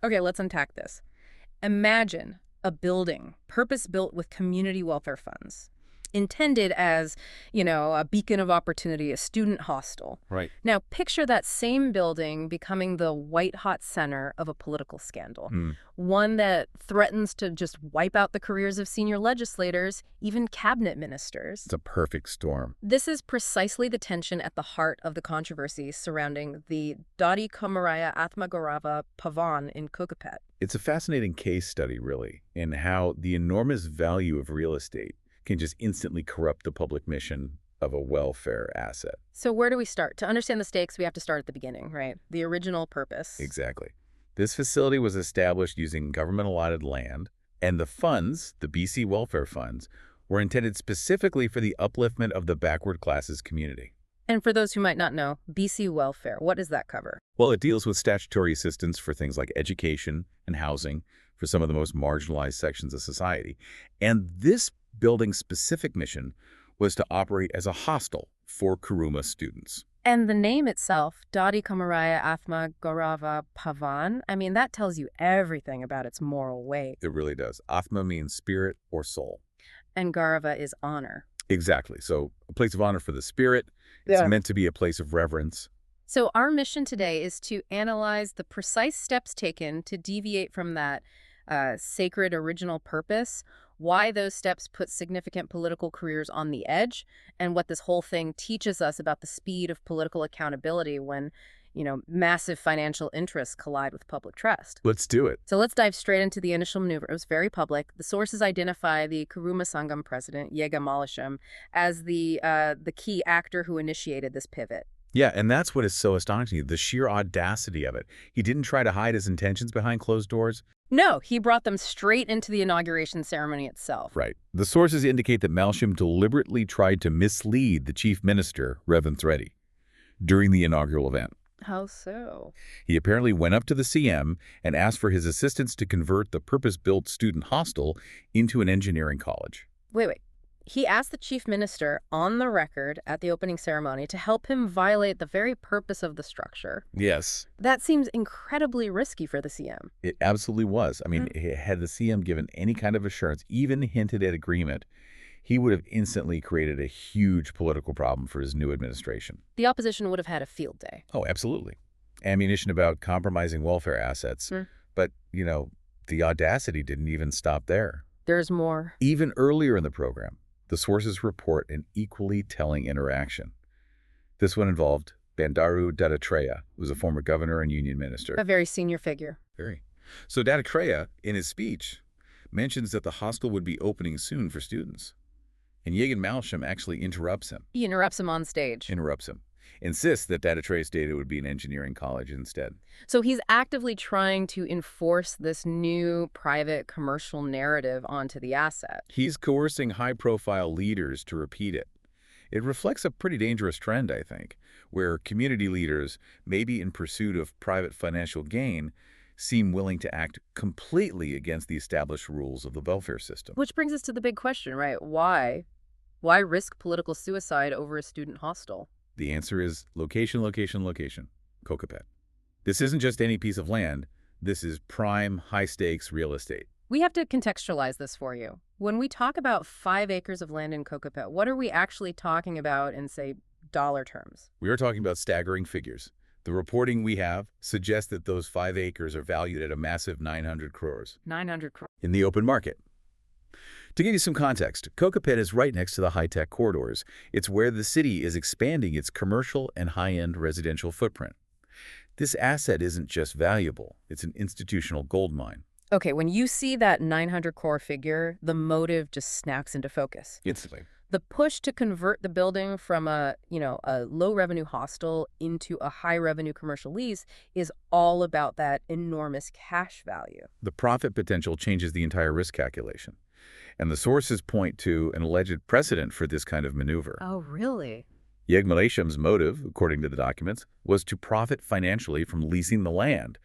Okay, let's unpack this. Imagine a building purpose-built with community welfare funds, intended as, a beacon of opportunity, a student hostel. Right. Now, picture that same building becoming the white-hot center of a political scandal, one that threatens to just wipe out the careers of senior legislators, even cabinet ministers. It's a perfect storm. This is precisely the tension at the heart of the controversy surrounding the Doddi Komariah Athma Gaurava Bhavan in Kokapet. It's a fascinating case study, really, in how the enormous value of real estate can just instantly corrupt the public mission of a welfare asset. So where do we start? To understand the stakes, we have to start at the beginning, right? The original purpose. Exactly. This facility was established using government-allotted land, and the funds, the BC welfare funds, were intended specifically for the upliftment of the backward classes community. And for those who might not know, BC welfare, what does that cover? Well, it deals with statutory assistance for things like education and housing for some of the most marginalized sections of society. And this building's specific mission was to operate as a hostel for Kuruma students. And the name itself, Doddi Komariah Athma Gaurava Bhavan, that tells you everything about its moral weight. It really does. Athma means spirit or soul. And Gaurava is honor. Exactly. So a place of honor for the spirit. It's meant to be a place of reverence. So our mission today is to analyze the precise steps taken to deviate from that sacred original purpose, why those steps put significant political careers on the edge, and what this whole thing teaches us about the speed of political accountability when, massive financial interests collide with public trust. Let's do it. So let's dive straight into the initial maneuver. It was very public. The sources identify the Kuruma Sangam president, Yegge Mallesham, as the key actor who initiated this pivot. Yeah, and that's what is so astonishing, the sheer audacity of it. He didn't try to hide his intentions behind closed doors. No, he brought them straight into the inauguration ceremony itself. Right. The sources indicate that Mallesham deliberately tried to mislead the chief minister, Revanth Reddy, during the inaugural event. How so? He apparently went up to the CM and asked for his assistance to convert the purpose-built student hostel into an engineering college. Wait. He asked the chief minister on the record at the opening ceremony to help him violate the very purpose of the structure. Yes. That seems incredibly risky for the CM. It absolutely was. Had the CM given any kind of assurance, even hinted at agreement, he would have instantly created a huge political problem for his new administration. The opposition would have had a field day. Oh, absolutely. Ammunition about compromising welfare assets. But, the audacity didn't even stop there. There's more. Even earlier in the program, the sources report an equally telling interaction. This one involved Bandaru Dattatreya, who was a former governor and union minister. A very senior figure. Very. So Dattatreya, in his speech, mentions that the hostel would be opening soon for students. And Yegge Mallesham actually interrupts him. He interrupts him on stage. Insists that Dattatreya stated it would be an engineering college instead. So he's actively trying to enforce this new private commercial narrative onto the asset. He's coercing high-profile leaders to repeat it. It reflects a pretty dangerous trend, I think, where community leaders, maybe in pursuit of private financial gain, seem willing to act completely against the established rules of the welfare system. Which brings us to the big question, right? Why? Why risk political suicide over a student hostel? The answer is location, location, location. Kokapet. This isn't just any piece of land. This is prime, high-stakes real estate. We have to contextualize this for you. When we talk about 5 acres of land in Kokapet, what are we actually talking about in, say, dollar terms? We are talking about staggering figures. The reporting we have suggests that those 5 acres are valued at a massive 900 crores. 900 crores. In the open market. To give you some context, Kokapet is right next to the high-tech corridors. It's where the city is expanding its commercial and high-end residential footprint. This asset isn't just valuable, it's an institutional goldmine. Okay, when you see that 900 crore figure, the motive just snaps into focus. Instantly. The push to convert the building from a low-revenue hostel into a high-revenue commercial lease is all about that enormous cash value. The profit potential changes the entire risk calculation. And the sources point to an alleged precedent for this kind of maneuver. Oh, really? Yegge Mallesham's motive, according to the documents, was to profit financially from leasing the land,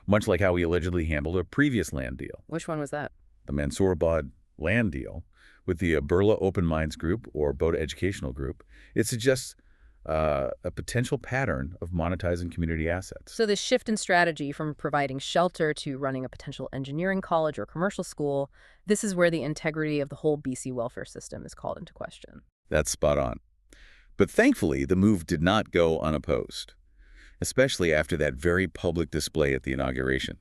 much like how he allegedly handled a previous land deal. Which one was that? The Mansourabad land deal with the Burla Open Minds Group or Boda Educational Group. It suggests a potential pattern of monetizing community assets. So this shift in strategy from providing shelter to running a potential engineering college or commercial school, this is where the integrity of the whole BC welfare system is called into question. That's spot on. But thankfully, the move did not go unopposed, especially after that very public display at the inauguration.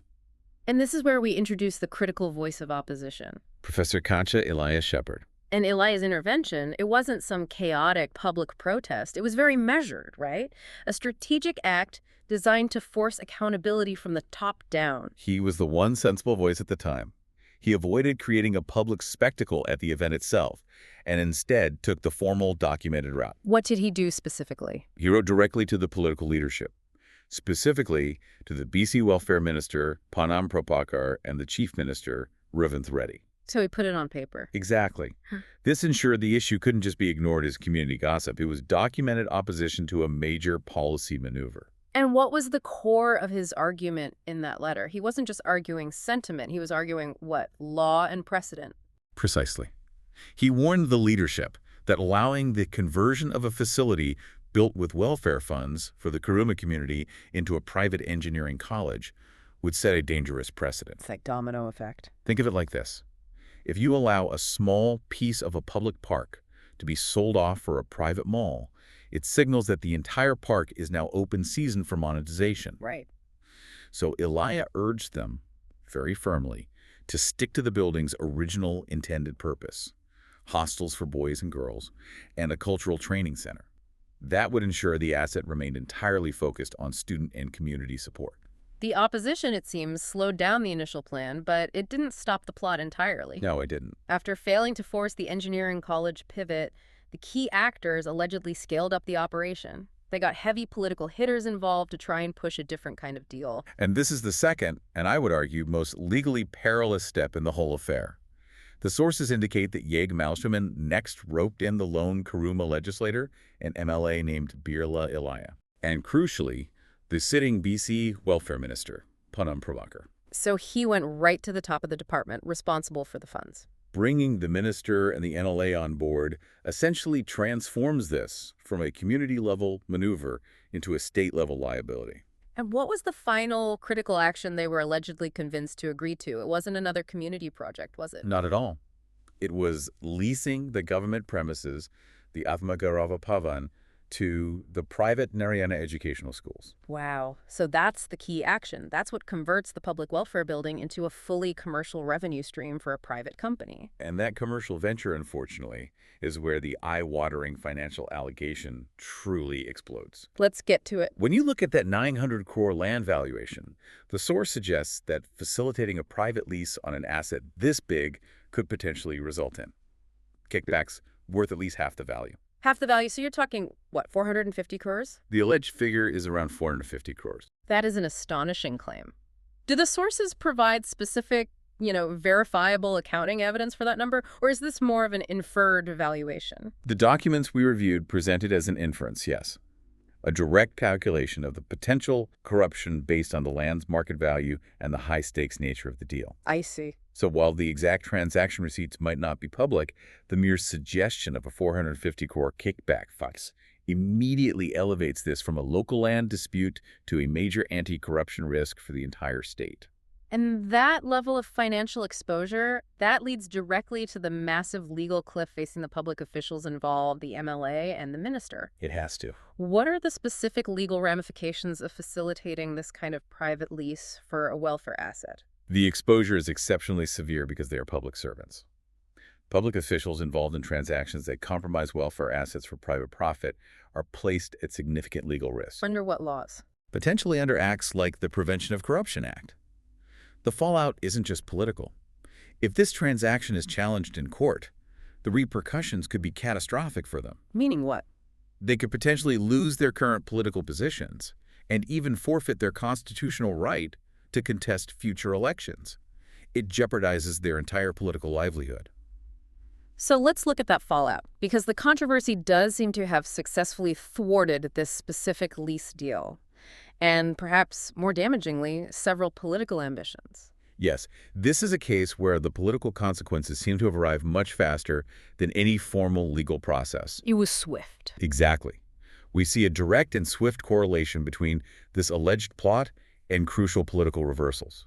And this is where we introduce the critical voice of opposition. Professor Kancha Ilaiah Shepherd. And Eliah's intervention, it wasn't some chaotic public protest. It was very measured, right? A strategic act designed to force accountability from the top down. He was the one sensible voice at the time. He avoided creating a public spectacle at the event itself, and instead took the formal, documented route. What did he do specifically? He wrote directly to the political leadership, specifically to the BC Welfare Minister, Ponnam Prabhakar, and the Chief Minister, Revanth Reddy. So he put it on paper. Exactly. This ensured the issue couldn't just be ignored as community gossip. It was documented opposition to a major policy maneuver. And what was the core of his argument in that letter? He wasn't just arguing sentiment. He was arguing, what, law and precedent? Precisely. He warned the leadership that allowing the conversion of a facility built with welfare funds for the Kuruma community into a private engineering college would set a dangerous precedent. It's like domino effect. Think of it like this. If you allow a small piece of a public park to be sold off for a private mall, it signals that the entire park is now open season for monetization. Right. So Ilaiah urged them, very firmly, to stick to the building's original intended purpose, hostels for boys and girls, and a cultural training center. That would ensure the asset remained entirely focused on student and community support. The opposition, it seems, slowed down the initial plan, but it didn't stop the plot entirely. No, it didn't. After failing to force the engineering college pivot, the key actors allegedly scaled up the operation. They got heavy political hitters involved to try and push a different kind of deal. And this is the second, and I would argue, most legally perilous step in the whole affair. The sources indicate that Yegge Mallesham next roped in the lone Kuruma legislator, an MLA named Birla Ilaiah. And crucially, the sitting BC welfare minister, Ponnam Prabhakar. So he went right to the top of the department, responsible for the funds. Bringing the minister and the NLA on board essentially transforms this from a community-level maneuver into a state-level liability. And what was the final critical action they were allegedly convinced to agree to? It wasn't another community project, was it? Not at all. It was leasing the government premises, the Athma Gaurava Bhavan, to the private Narayana Educational Schools. Wow. So that's the key action. That's what converts the public welfare building into a fully commercial revenue stream for a private company. And that commercial venture, unfortunately, is where the eye-watering financial allegation truly explodes. Let's get to it. When you look at that 900 crore land valuation, the source suggests that facilitating a private lease on an asset this big could potentially result in kickbacks worth at least half the value. Half the value. So you're talking, what, 450 crores? The alleged figure is around 450 crores. That is an astonishing claim. Do the sources provide specific, verifiable accounting evidence for that number? Or is this more of an inferred valuation? The documents we reviewed presented as an inference, yes. A direct calculation of the potential corruption based on the land's market value and the high-stakes nature of the deal. I see. So while the exact transaction receipts might not be public, the mere suggestion of a 450 crore kickback fuss immediately elevates this from a local land dispute to a major anti-corruption risk for the entire state. And that level of financial exposure, that leads directly to the massive legal cliff facing the public officials involved, the MLA and the minister. It has to. What are the specific legal ramifications of facilitating this kind of private lease for a welfare asset? The exposure is exceptionally severe because they are public servants. Public officials involved in transactions that compromise welfare assets for private profit are placed at significant legal risk. Under what laws? Potentially under acts like the Prevention of Corruption Act. The fallout isn't just political. If this transaction is challenged in court, the repercussions could be catastrophic for them. Meaning what? They could potentially lose their current political positions and even forfeit their constitutional right to contest future elections. It jeopardizes their entire political livelihood. So let's look at that fallout, because the controversy does seem to have successfully thwarted this specific lease deal. And perhaps more damagingly, several political ambitions. Yes, this is a case where the political consequences seem to have arrived much faster than any formal legal process. It was swift. Exactly. We see a direct and swift correlation between this alleged plot and crucial political reversals.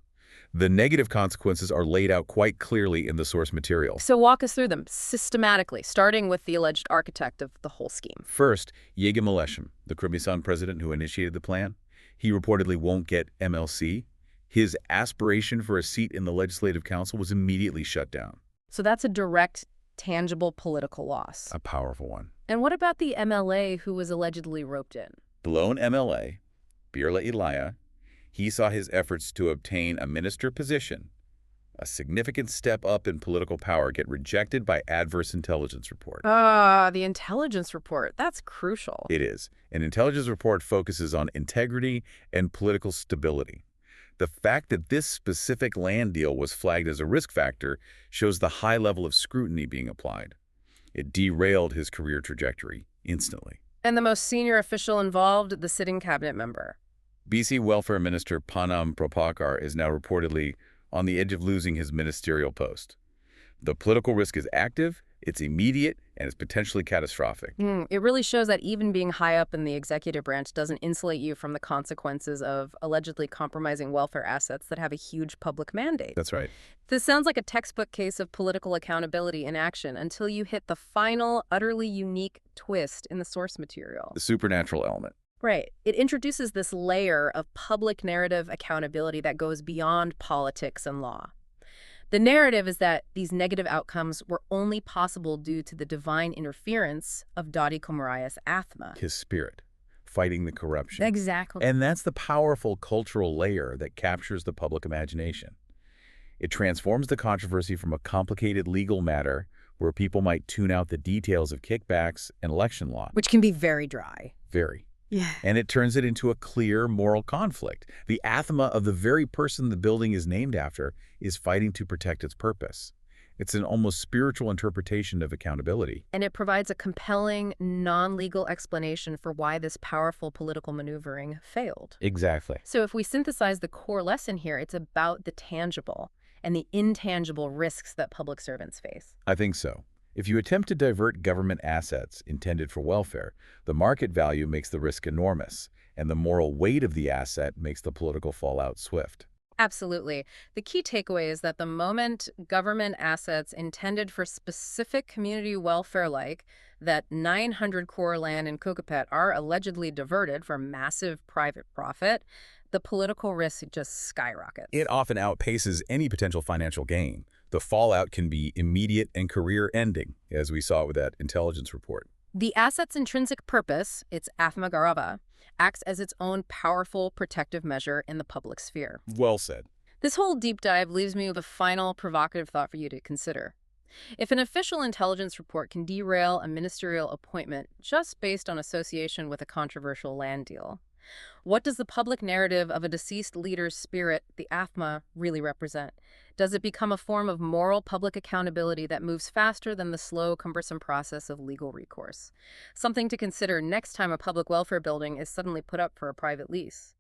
The negative consequences are laid out quite clearly in the source material. So walk us through them systematically, starting with the alleged architect of the whole scheme. First, Yegge Mallesham, the Kuruma president who initiated the plan. He reportedly won't get MLC. His aspiration for a seat in the Legislative Council was immediately shut down. So that's a direct, tangible political loss. A powerful one. And what about the MLA who was allegedly roped in? The lone MLA, Kancha Ilaiah, he saw his efforts to obtain a minister position, a significant step up in political power, get rejected by adverse intelligence report. The intelligence report. That's crucial. It is. An intelligence report focuses on integrity and political stability. The fact that this specific land deal was flagged as a risk factor shows the high level of scrutiny being applied. It derailed his career trajectory instantly. And the most senior official involved, the sitting cabinet member. BC Welfare Minister Ponnam Prabhakar is now reportedly on the edge of losing his ministerial post. The political risk is active, it's immediate, and it's potentially catastrophic. It really shows that even being high up in the executive branch doesn't insulate you from the consequences of allegedly compromising welfare assets that have a huge public mandate. That's right. This sounds like a textbook case of political accountability in action until you hit the final, utterly unique twist in the source material. The supernatural element. Right. It introduces this layer of public narrative accountability that goes beyond politics and law. The narrative is that these negative outcomes were only possible due to the divine interference of Doddi Komariah's Athma. His spirit, fighting the corruption. Exactly. And that's the powerful cultural layer that captures the public imagination. It transforms the controversy from a complicated legal matter where people might tune out the details of kickbacks and election law. Which can be very dry. Very. Yeah. And it turns it into a clear moral conflict. The Athma of the very person the building is named after is fighting to protect its purpose. It's an almost spiritual interpretation of accountability. And it provides a compelling, non-legal explanation for why this powerful political maneuvering failed. Exactly. So if we synthesize the core lesson here, it's about the tangible and the intangible risks that public servants face. I think so. If you attempt to divert government assets intended for welfare, the market value makes the risk enormous, and the moral weight of the asset makes the political fallout swift. Absolutely. The key takeaway is that the moment government assets intended for specific community welfare, like that 900 crore land in Kokapet, are allegedly diverted for massive private profit, the political risk just skyrockets. It often outpaces any potential financial gain. The fallout can be immediate and career-ending, as we saw with that intelligence report. The asset's intrinsic purpose, its Athma Gaurava, acts as its own powerful protective measure in the public sphere. Well said. This whole deep dive leaves me with a final provocative thought for you to consider. If an official intelligence report can derail a ministerial appointment just based on association with a controversial land deal, what does the public narrative of a deceased leader's spirit, the Athma, really represent? Does it become a form of moral public accountability that moves faster than the slow, cumbersome process of legal recourse? Something to consider next time a public welfare building is suddenly put up for a private lease.